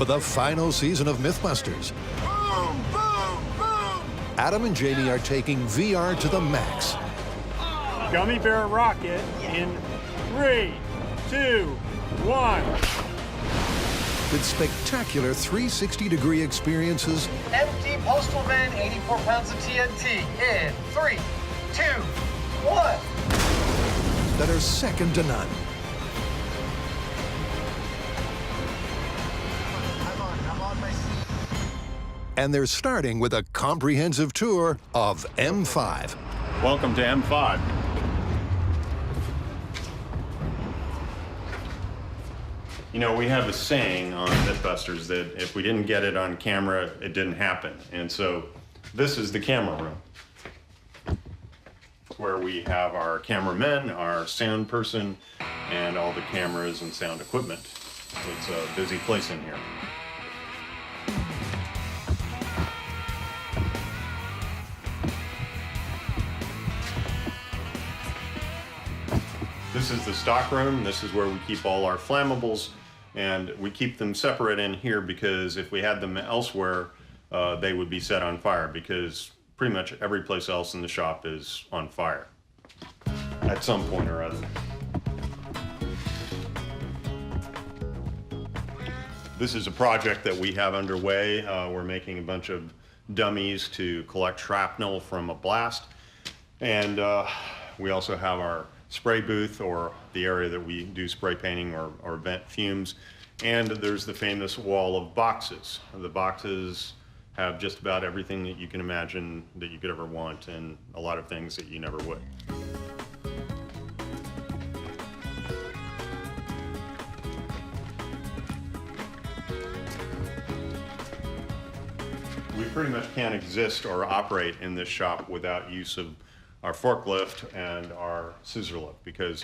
for the final season of Mythbusters. Boom, boom, boom! Adam and Jamie are taking VR to the max. Gummy bear rocket in 3, 2, 1. With spectacular 360-degree experiences Empty postal van, 84 pounds of TNT in 3, 2, 1. that are second to none. I'm on my seat. And they're starting with a comprehensive tour of M5. Welcome to M5. You know, we have a saying on Mythbusters that if we didn't get it on camera, it didn't happen. And so this is the camera room, where we have our cameramen, our sound person, and all the cameras and sound equipment. So it's a busy place in here. This is the stock room. This is where we keep all our flammables, and we keep them separate in here because if we had them elsewhere, they would be set on fire, because pretty much every place else in the shop is on fire at some point or other. This is a project that we have underway. We're making a bunch of dummies to collect shrapnel from a blast, and we also have our spray booth, or the area that we do spray painting or vent fumes. And there's the famous wall of boxes. The boxes have just about everything that you can imagine that you could ever want, and a lot of things that you never would. We pretty much can't exist or operate in this shop without use of our forklift and our scissor lift, because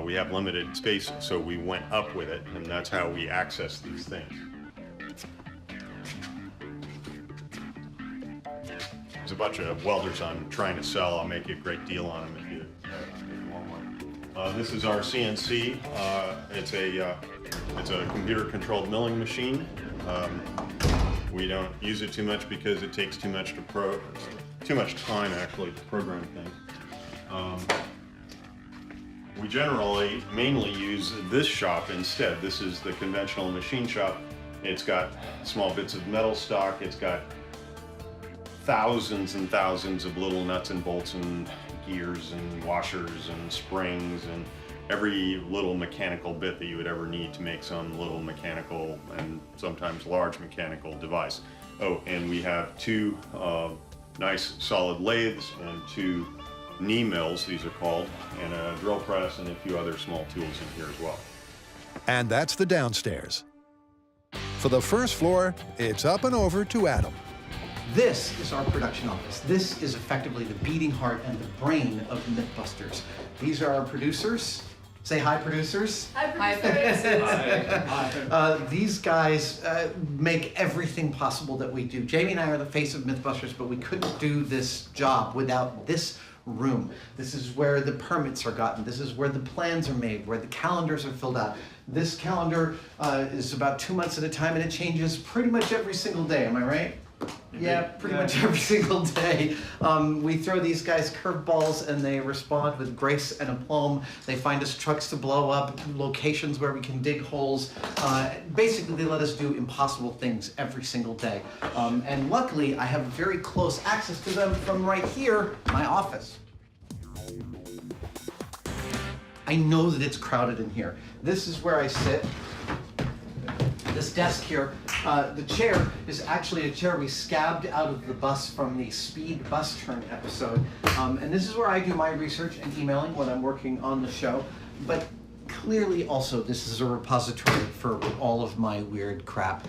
we have limited space, so we went up with it, and that's how we access these things. There's a bunch of welders I'm trying to sell. I'll make you a great deal on them if you want one. This is our CNC. It's a computer-controlled milling machine. We don't use it too much because it takes too much time actually to program things. We generally mainly use this shop instead. This is the conventional machine shop. It's got small bits of metal stock. It's got thousands and thousands of little nuts and bolts and gears and washers and springs and every little mechanical bit that you would ever need to make some little mechanical and sometimes large mechanical device. Oh, and we have two nice solid lathes and two knee mills, these are called, and a drill press and a few other small tools in here as well. And that's the downstairs. For the first floor, it's up and over to Adam. This is our production office. This is effectively the beating heart and the brain of Mythbusters. These are our producers. Say hi, producers. Hi, producers. These guys make everything possible that we do. Jamie and I are the face of Mythbusters, but we couldn't do this job without this room. This is where the permits are gotten. This is where the plans are made, where the calendars are filled out. This calendar is about 2 months at a time, and it changes pretty much every single day. Am I right? Yeah, pretty much every single day. We throw these guys curveballs and they respond with grace and aplomb. They find us trucks to blow up, locations where we can dig holes. Basically, they let us do impossible things every single day. And luckily, I have very close access to them from right here, my office. I know that it's crowded in here. This is where I sit. This desk here, the chair is actually a chair we scabbed out of the bus from the Speed Bus Turn episode. And this is where I do my research and emailing when I'm working on the show. But clearly also this is a repository for all of my weird crap.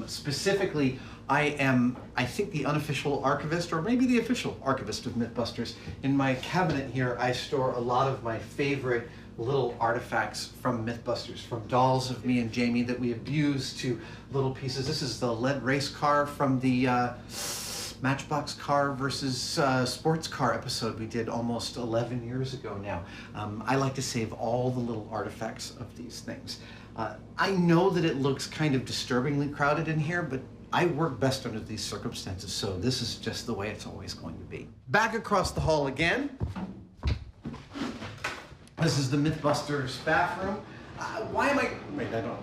Specifically, I am, I think, the unofficial archivist, or maybe the official archivist of Mythbusters. In my cabinet here, I store a lot of my favorite little artifacts from Mythbusters, from dolls of me and Jamie that we abused to little pieces. This is the lead race car from the Matchbox car versus sports car episode we did almost 11 years ago now. I like to save all the little artifacts of these things. I know that it looks kind of disturbingly crowded in here, but I work best under these circumstances, so this is just the way it's always going to be. Back across the hall again. This is the Mythbusters bathroom. Why am I... Wait, I don't...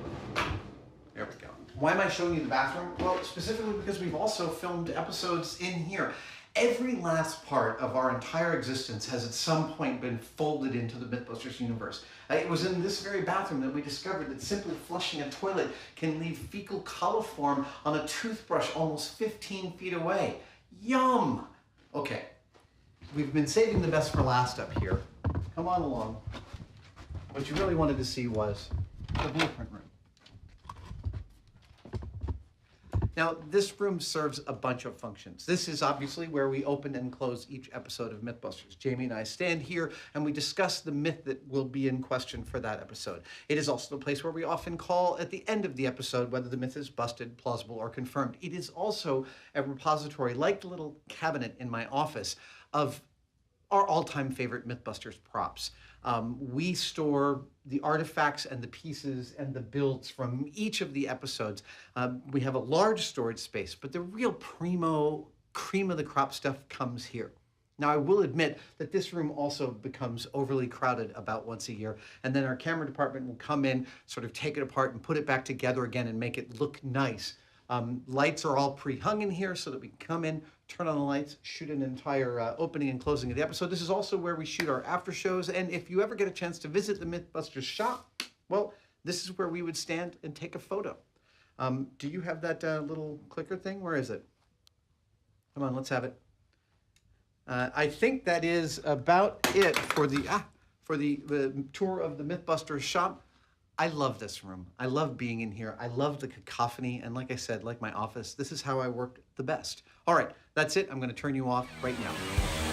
There we go. Why am I showing you the bathroom? Well, specifically because we've also filmed episodes in here. Every last part of our entire existence has at some point been folded into the Mythbusters universe. It was in this very bathroom that we discovered that simply flushing a toilet can leave fecal coliform on a toothbrush almost 15 feet away. Yum! Okay, we've been saving the best for last up here. Come on along. What you really wanted to see was the blueprint room. Now, this room serves a bunch of functions. This is obviously where we open and close each episode of Mythbusters. Jamie and I stand here and we discuss the myth that will be in question for that episode. It is also the place where we often call at the end of the episode whether the myth is busted, plausible, or confirmed. It is also a repository, like the little cabinet in my office, of our all-time favorite Mythbusters props. We store the artifacts and the pieces and the builds from each of the episodes. We have a large storage space, but the real cream of the crop stuff comes here. Now, I will admit that this room also becomes overly crowded about once a year, and then our camera department will come in, sort of take it apart and put it back together again and make it look nice. Lights are all pre-hung in here so that we can come in, turn on the lights, shoot an entire opening and closing of the episode. This is also where we shoot our after shows, and if you ever get a chance to visit the Mythbusters shop, well, this is where we would stand and take a photo. Do you have that little clicker thing? Where is it? Come on, let's have it. I think that is about it for the tour of the Mythbusters shop. I love this room. I love being in here. I love the cacophony. And like I said, like my office, this is how I work the best. All right, that's it. I'm going to turn you off right now.